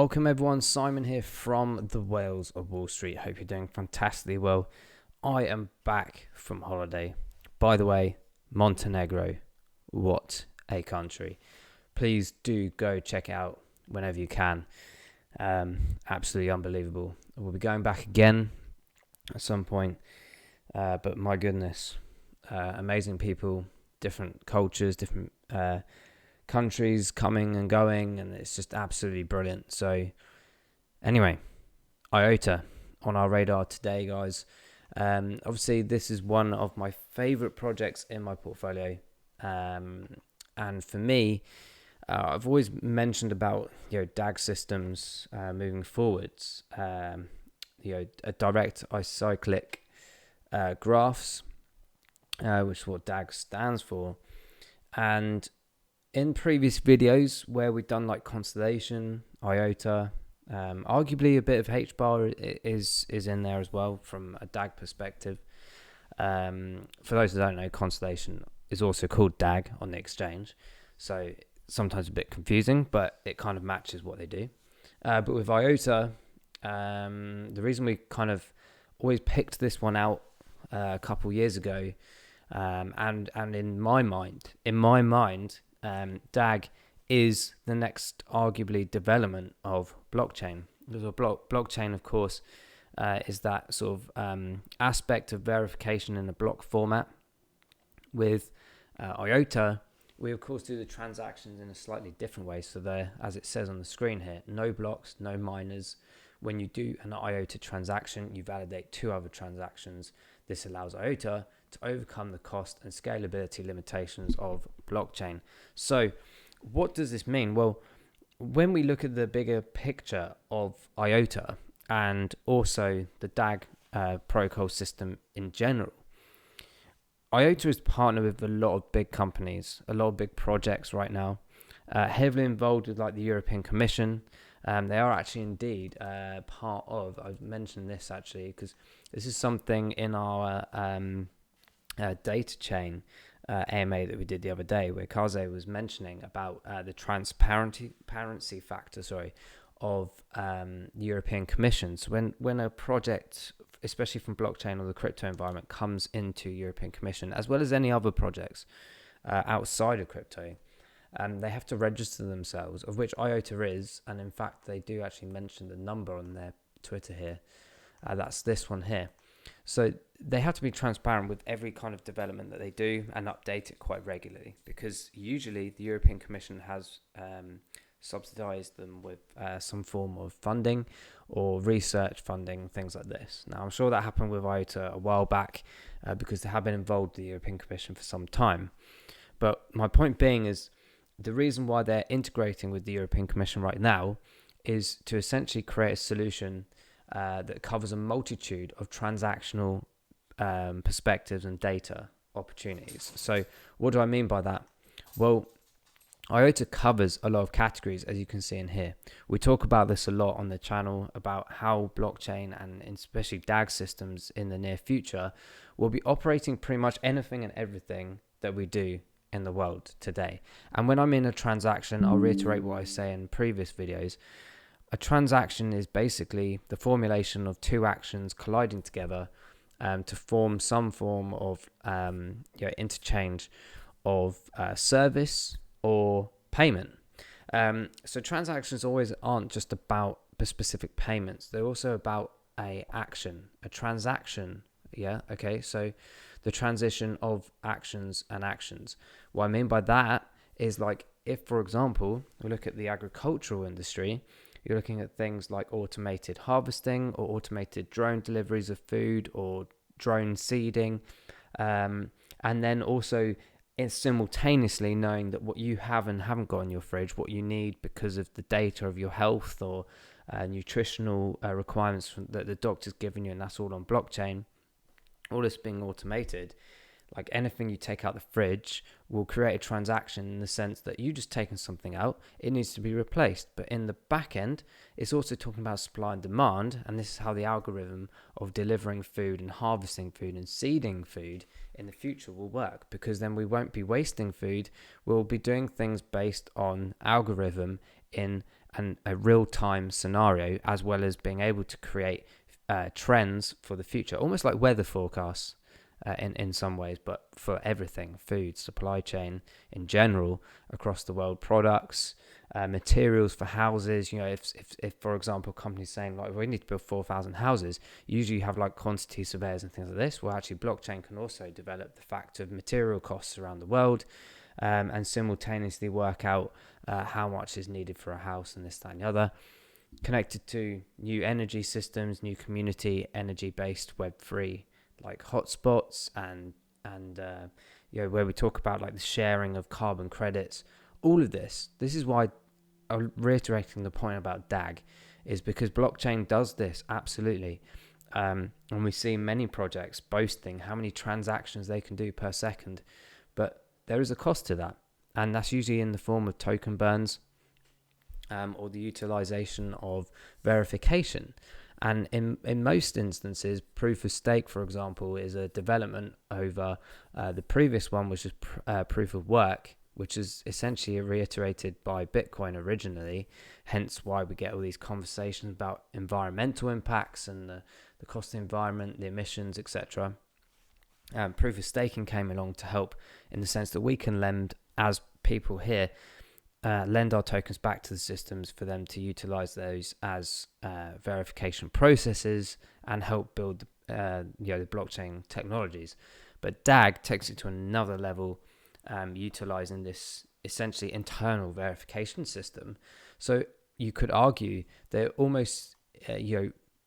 Welcome everyone, Simon here from the Whales of Wall Street. Hope you're doing fantastically well. I am back from holiday. By the way, Montenegro, what a country. Please do go check it out whenever you can. Absolutely unbelievable. We'll be going back again at some point, but my goodness, amazing people, different cultures, different countries coming and going, and it's just absolutely brilliant. So anyway, IOTA on our radar today, guys. Obviously this is one of my favorite projects in my portfolio, and for me, I've always mentioned about DAG systems moving forwards, a direct isocyclic graphs, which is what DAG stands for. And in previous videos where we've done like Constellation, IOTA, arguably a bit of HBAR is in there as well from a DAG perspective. For those who don't know, Constellation is also called DAG on the exchange, so sometimes a bit confusing, but it kind of matches what they do. But with IOTA, the reason we kind of always picked this one out a couple years ago, and in my mind, DAG is the next arguably development of blockchain. Because blockchain, of course, is that sort of aspect of verification in a block format. With IOTA, we of course do the transactions in a slightly different way. So there, as it says on the screen here, no blocks, no miners. When you do an IOTA transaction, you validate two other transactions. This allows IOTA to overcome the cost and scalability limitations of blockchain. So what does this mean? Well, when we look at the bigger picture of IOTA and also the DAG protocol system in general, IOTA is partnered with a lot of big companies, a lot of big projects right now, heavily involved with like the European Commission. They are actually indeed part of, I've mentioned this actually because this is something in our data chain AMA that we did the other day, where Kaze was mentioning about the transparency factor, of the European Commission. So when a project, especially from blockchain or the crypto environment, comes into European Commission, as well as any other projects outside of crypto, they have to register themselves, of which IOTA is, and in fact they do actually mention the number on their Twitter here. That's this one here. So they have to be transparent with every kind of development that they do and update it quite regularly, because usually the European Commission has subsidized them with some form of funding or research funding, things like this. Now, I'm sure that happened with IOTA a while back because they have been involved with the European Commission for some time. But my point being is the reason why they're integrating with the European Commission right now is to essentially create a solution that covers a multitude of transactional perspectives and data opportunities. So what do I mean by that? Well, IOTA covers a lot of categories, as you can see in here. We talk about this a lot on the channel, about how blockchain and especially DAG systems in the near future will be operating pretty much anything and everything that we do in the world today. And when I'm in a transaction, I'll reiterate what I say in previous videos. A transaction is basically the formulation of two actions colliding together to form some form of interchange of service or payment. So transactions always aren't just about the specific payments. They're also about a action, a transaction. Yeah. Okay. So the transition of actions and actions. What I mean by that is, like, if, for example, we look at the agricultural industry, you're looking at things like automated harvesting or automated drone deliveries of food or drone seeding. And then also it's simultaneously knowing that what you have and haven't got in your fridge, what you need because of the data of your health or nutritional requirements that the doctor's given you, and that's all on blockchain. All this being automated, like anything you take out the fridge will create a transaction in the sense that you just taken something out, it needs to be replaced. But in the back end, it's also talking about supply and demand, and this is how the algorithm of delivering food and harvesting food and seeding food in the future will work, because then we won't be wasting food. We'll be doing things based on algorithm in and a real-time scenario, as well as being able to create trends for the future, almost like weather forecasts in some ways, but for everything: food, supply chain in general, across the world, products, materials for houses. If for example, companies saying like we need to build 4,000 houses, usually you have like quantity surveyors and things like this. Well, actually, blockchain can also develop the fact of material costs around the world, and simultaneously work out how much is needed for a house and this, that, and the other, connected to new energy systems, new community energy-based Web3 like hotspots, and where we talk about like the sharing of carbon credits. All of this is why I'm reiterating the point about DAG, is because blockchain does this absolutely. And we see many projects boasting how many transactions they can do per second, but there is a cost to that, and that's usually in the form of token burns, or the utilization of verification. And in most instances, proof of stake, for example, is a development over the previous one, which is proof of work, which is essentially reiterated by Bitcoin originally, hence why we get all these conversations about environmental impacts and the cost of the environment, the emissions, etc. Proof of staking came along to help in the sense that we can lend, as people here, lend our tokens back to the systems for them to utilize those as verification processes and help build the blockchain technologies. But DAG takes it to another level, utilizing this essentially internal verification system. So you could argue that it almost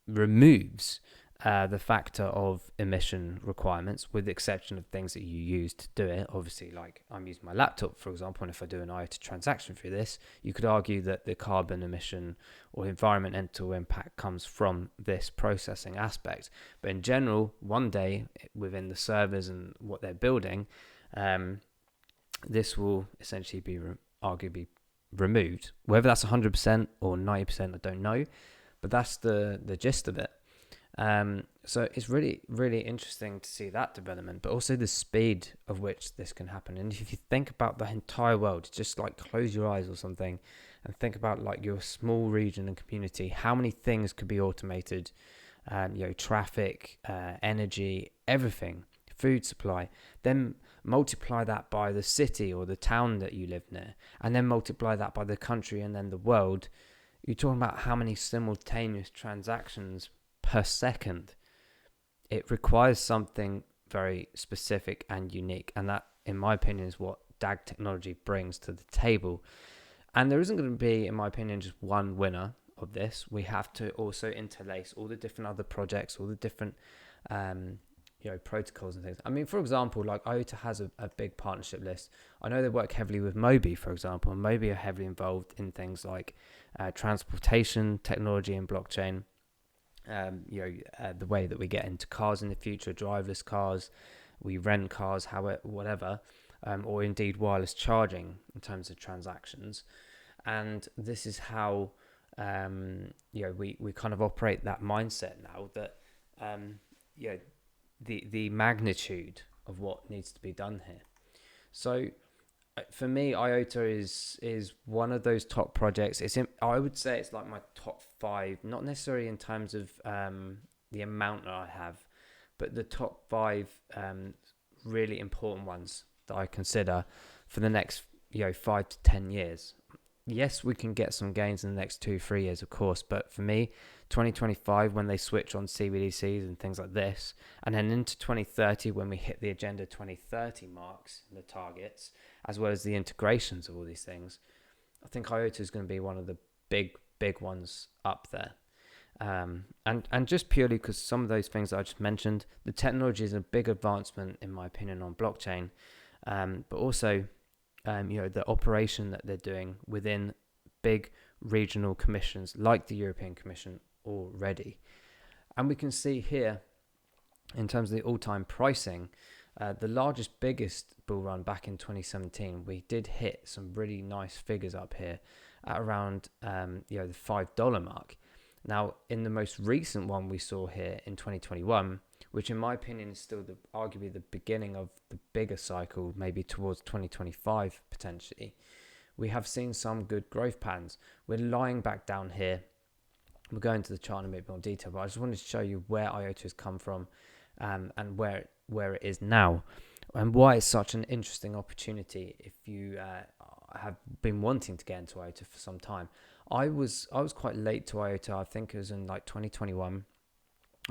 removes the factor of emission requirements, with the exception of things that you use to do it. Obviously, like I'm using my laptop, for example, and if I do an IOTA transaction through this, you could argue that the carbon emission or environmental impact comes from this processing aspect. But in general, one day within the servers and what they're building, this will essentially be arguably removed. Whether that's 100% or 90%, I don't know, but that's the gist of it. So it's really, really interesting to see that development, but also the speed of which this can happen. And if you think about the entire world, just like close your eyes or something and think about like your small region and community, how many things could be automated, traffic, energy, everything, food supply, then multiply that by the city or the town that you live near, and then multiply that by the country and then the world. You're talking about how many simultaneous transactions per second. It requires something very specific and unique, and that, in my opinion, is what DAG technology brings to the table. And there isn't going to be, in my opinion, just one winner of this. We have to also interlace all the different other projects, all the different protocols and things. I mean, for example, like IOTA has a big partnership list. I know they work heavily with Mobi, for example, and Mobi are heavily involved in things like transportation technology and blockchain. The way that we get into cars in the future, driverless cars, we rent cars, whatever, or indeed wireless charging in terms of transactions. And this is how we kind of operate that mindset now, that the magnitude of what needs to be done here. So for me, IOTA is one of those top projects. I would say it's like my top 5, not necessarily in terms of the amount that I have, but the top 5 really important ones that I consider for the next 5 to 10 years. Yes, we can get some gains in the next 2-3 years, of course, but for me, 2025, when they switch on CBDCs and things like this, and then into 2030, when we hit the Agenda 2030 marks, the targets, as well as the integrations of all these things, I think IOTA is going to be one of the big ones up there. And just purely because some of those things that I just mentioned, the technology is a big advancement, in my opinion, on blockchain, but also the operation that they're doing within big regional commissions like the European Commission already. And we can see here, in terms of the all-time pricing, the biggest bull run back in 2017, we did hit some really nice figures up here at around the $5 mark. Now, in the most recent one we saw here in 2021, which in my opinion is still arguably the beginning of the bigger cycle, maybe towards 2025 potentially, we have seen some good growth patterns. We're lying back down here. We'll go into the chart in a bit more detail, but I just wanted to show you where IOTA has come from, and where it is now, and why it's such an interesting opportunity if you have been wanting to get into IOTA for some time. I was quite late to IOTA. I think it was in like 2021.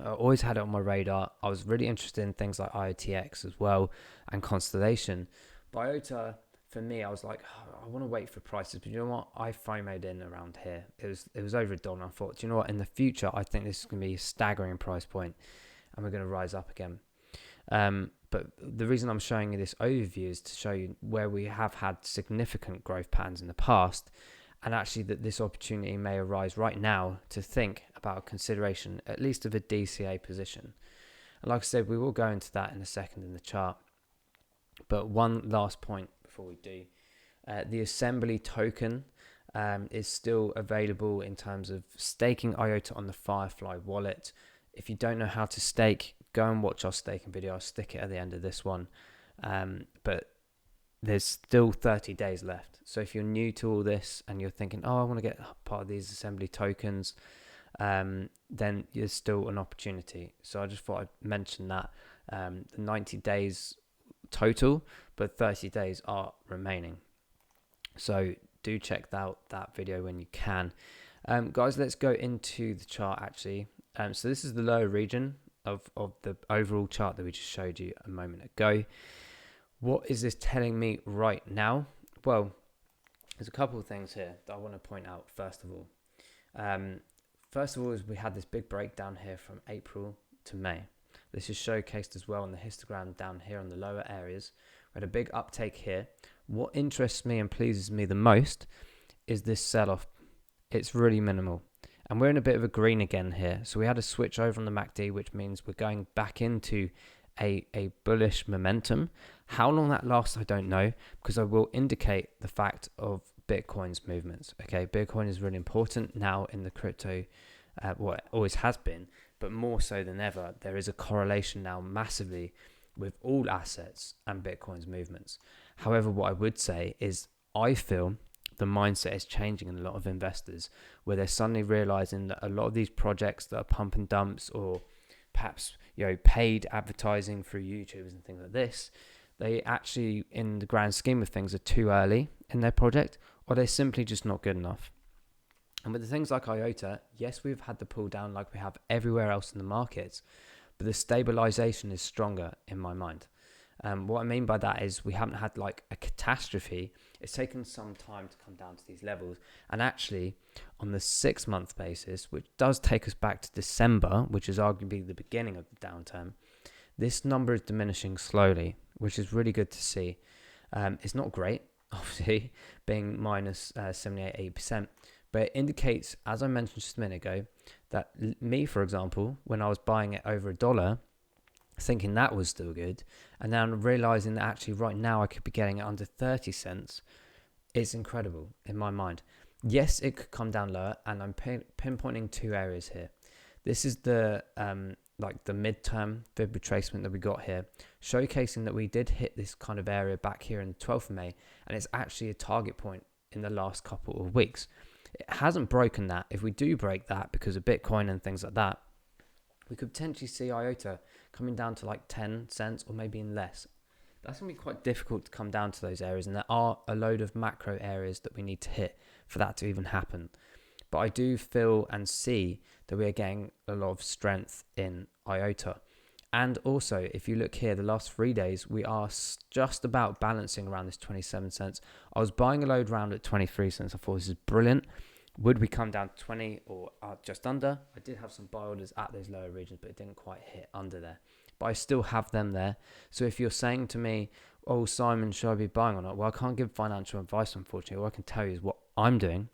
I always had it on my radar. I was really interested in things like IOTX as well and Constellation. But IOTA, for me, I was like, oh, I want to wait for prices. But you know what? I FOMO'd in around here. It was over $1. I thought, do you know what? In the future, I think this is going to be a staggering price point, and we're going to rise up again. But the reason I'm showing you this overview is to show you where we have had significant growth patterns in the past, and actually that this opportunity may arise right now to think about consideration, at least of a DCA position. And like I said, we will go into that in a second in the chart. But one last point before we do. The Assembly token is still available in terms of staking IOTA on the Firefly wallet. If you don't know how to stake, go and watch our staking video. I'll stick it at the end of this one. But there's still 30 days left. So if you're new to all this and you're thinking, oh, I want to get part of these Assembly tokens, then there's still an opportunity. So I just thought I'd mention that. The 90 days total, but 30 days are remaining. So do check out that video when you can. Guys, let's go into the chart actually. So this is the lower region of the overall chart that we just showed you a moment ago. What is this telling me right now? Well, there's a couple of things here that I want to point out first of all. First of all is we had this big breakdown here from April to May. This is showcased as well on the histogram down here on the lower areas. We had a big uptake here. What interests me and pleases me the most is this sell-off. It's really minimal. And we're in a bit of a green again here. So we had a switch over on the MACD, which means we're going back into a bullish momentum. How long that lasts, I don't know, because I will indicate the fact of Bitcoin's movements. Okay, Bitcoin is really important now in the crypto, well, it always has been, but more so than ever. There is a correlation now massively with all assets and Bitcoin's movements. However, what I would say is I feel the mindset is changing in a lot of investors, where they're suddenly realizing that a lot of these projects that are pump and dumps, or perhaps paid advertising through YouTubers and things like this, they actually, in the grand scheme of things, are too early in their project, or they're simply just not good enough. And with the things like IOTA, yes, we've had the pull down like we have everywhere else in the markets, but the stabilization is stronger in my mind. What I mean by that is we haven't had like a catastrophe. It's taken some time to come down to these levels. And actually, on the 6-month basis, which does take us back to December, which is arguably the beginning of the downturn, this number is diminishing slowly, which is really good to see. It's not great, obviously, being minus 78%, but it indicates, as I mentioned just a minute ago, that me, for example, when I was buying it over $1, thinking that was still good, and now I'm realizing that actually right now I could be getting it under 30 cents. It's incredible in my mind. Yes, it could come down lower, and I'm pinpointing two areas here. This is the like the midterm fib retracement that we got here, showcasing that we did hit this kind of area back here in the 12th of May, and it's actually a target point in the last couple of weeks. It hasn't broken that. If we do break that because of Bitcoin and things like that, we could potentially see IOTA coming down to like 10 cents or maybe in less. That's going to be quite difficult to come down to those areas, and there are a load of macro areas that we need to hit for that to even happen. But I do feel and see that we are getting a lot of strength in IOTA. And also, if you look here, the last 3 days, we are just about balancing around this 27 cents. I was buying a load round at 23 cents. I thought this is brilliant. Would we come down to 20 or just under? I did have some buy orders at those lower regions, but it didn't quite hit under there. But I still have them there. So if you're saying to me, oh, Simon, should I be buying or not? Well, I can't give financial advice, unfortunately. All I can tell you is what I'm doing.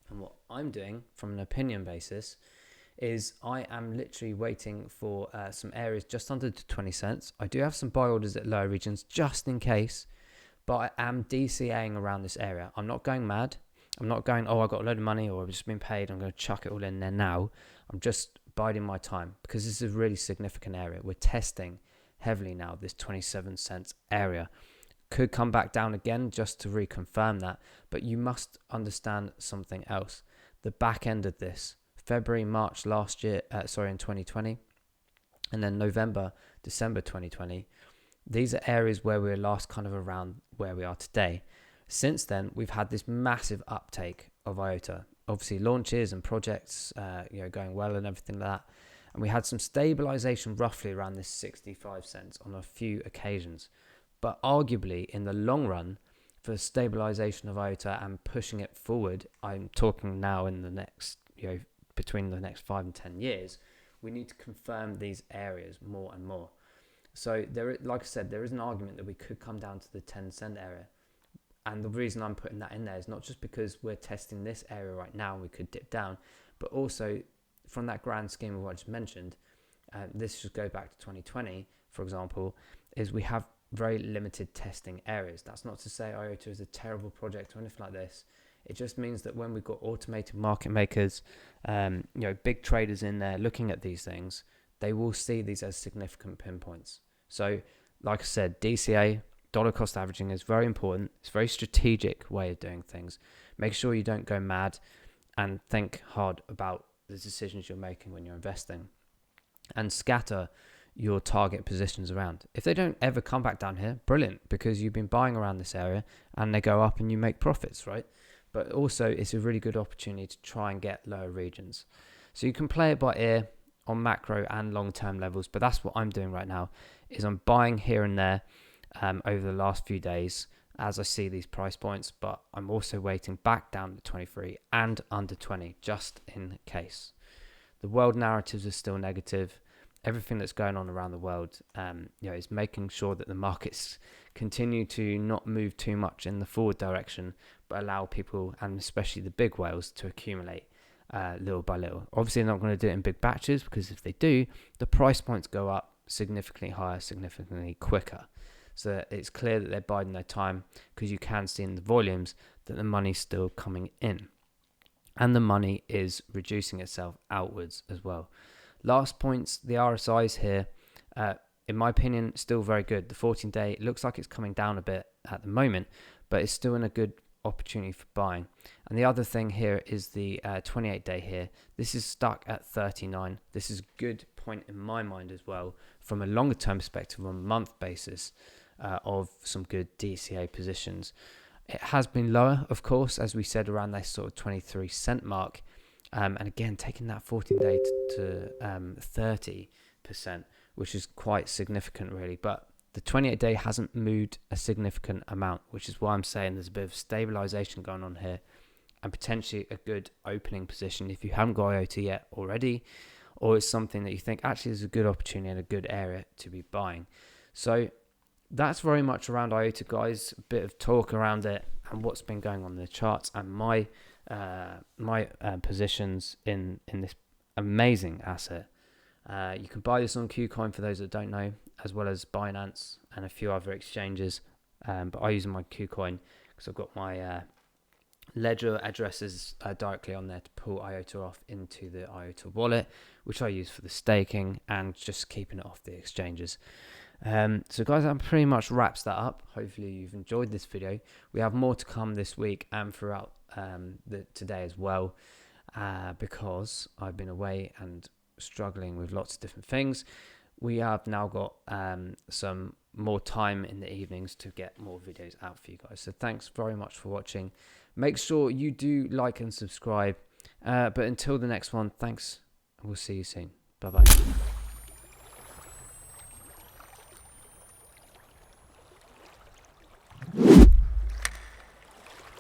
And what I'm doing from an opinion basis is I am literally waiting for some areas just under 20 cents. I do have some buy orders at lower regions just in case, but I am DCAing around this area. I'm not going mad. I'm not going, oh, I got a load of money or I've just been paid, I'm going to chuck it all in there now. I'm just biding my time because this is a really significant area. We're testing heavily now this 27 cents area. Could come back down again just to reconfirm that. But you must understand something else. The back end of this, February, March last year, in 2020, and then November, December 2020, these are areas where we were last kind of around where we are today. Since then, we've had this massive uptake of IOTA. Obviously, launches and projects, going well and everything like that. And we had some stabilization roughly around this 65 cents on a few occasions. But arguably, in the long run, for stabilization of IOTA and pushing it forward, I'm talking now in the next, between the next 5 and 10 years, we need to confirm these areas more and more. So like I said, there is an argument that we could come down to the 10 cent area. And the reason I'm putting that in there is not just because we're testing this area right now and we could dip down, but also from that grand scheme of what I just mentioned, this should go back to 2020, for example, is we have very limited testing areas. That's not to say IOTA is a terrible project or anything like this. It just means that when we've got automated market makers, big traders in there looking at these things, they will see these as significant pinpoints. So, like I said, DCA, dollar cost averaging, is very important. It's a very strategic way of doing things. Make sure you don't go mad and think hard about the decisions you're making when you're investing. And scatter your target positions around. If they don't ever come back down here, brilliant, because you've been buying around this area and they go up and you make profits, right? But also it's a really good opportunity to try and get lower regions. So you can play it by ear on macro and long-term levels, but that's what I'm doing right now, is I'm buying here and there over the last few days as I see these price points, but I'm also waiting back down to 23 and under 20 just in case. The world narratives are still negative. Everything that's going on around the world is making sure that the markets continue to not move too much in the forward direction, but allow people, and especially the big whales, to accumulate little by little. Obviously, they're not going to do it in big batches, because if they do, the price points go up significantly higher, significantly quicker. So it's clear that they're biding their time, because you can see in the volumes that the money's still coming in. And the money is reducing itself outwards as well. Last points, the RSIs here, in my opinion, still very good. The 14-day, it looks like it's coming down a bit at the moment, but it's still in a good opportunity for buying. And the other thing here is the 28-day here. This is stuck at 39. This is a good point in my mind as well, from a longer term perspective on a month basis, of some good DCA positions. It has been lower, of course, as we said, around that sort of 23 cent mark. And again, taking that 14-day to 30%, which is quite significant, really. But the 28-day hasn't moved a significant amount, which is why I'm saying there's a bit of stabilization going on here, and potentially a good opening position if you haven't got IOTA yet already, or it's something that you think actually is a good opportunity and a good area to be buying. So that's very much around IOTA, guys. A bit of talk around it and what's been going on in the charts, and my positions in this amazing asset. You can buy this on KuCoin for those that don't know, as well as Binance and a few other exchanges. But I use my KuCoin because I've got my ledger addresses directly on there to pull IOTA off into the IOTA wallet, which I use for the staking and just keeping it off the exchanges. So guys, that pretty much wraps that up. Hopefully you've enjoyed this video. We have more to come this week and throughout today as well, because I've been away and struggling with lots of different things. We have now got some more time in the evenings to get more videos out for you guys. So thanks very much for watching. Make sure you do like and subscribe. But until the next one, thanks, and we'll see you soon. Bye bye.